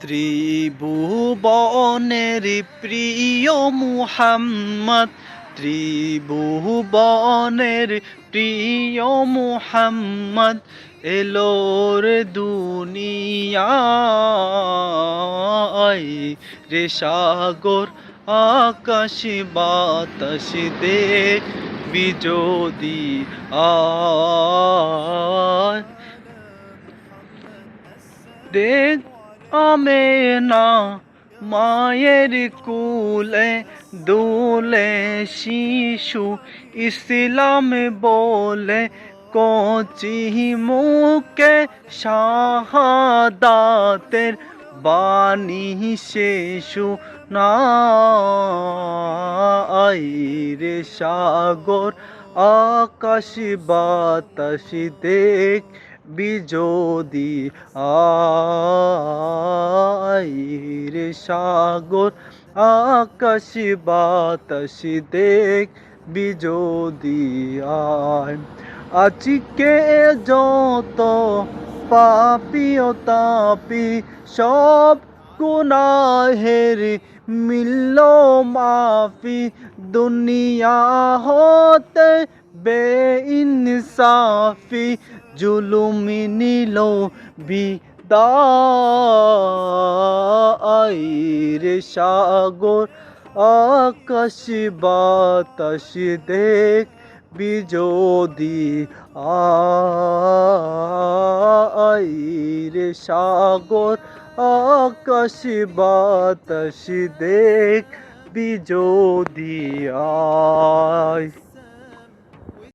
ত্রিভুবনের প্রিয় মুহাম্মদ, ত্রিভুবনের প্রিয় মুহাম্মদ এলোর দুনিয়ায় রে সাগর আকাশ বাতাস দেখবি যদি আয় দেখ আমেনা মায়ের কুলে দুলে শিশু ইসলাম বলে কচি মুখে শাহাদাতের বাণী শিশু নাই রে সাগর আকাশ বাতাস দেখ যদি আয় রে সাগর আকাশ বাতাস দেখ যদি আয় আজকে যত পাপি ও তাপি সব গুনাহের মিলল মাফি দুনিয়া হতে বেইনসাফি জুলুমি নিল বিদায় রে সাগর আকাশ বাতাস দেখ যদি আয় রে সাগর আকাশ বাতাস দেখ যদি আয়।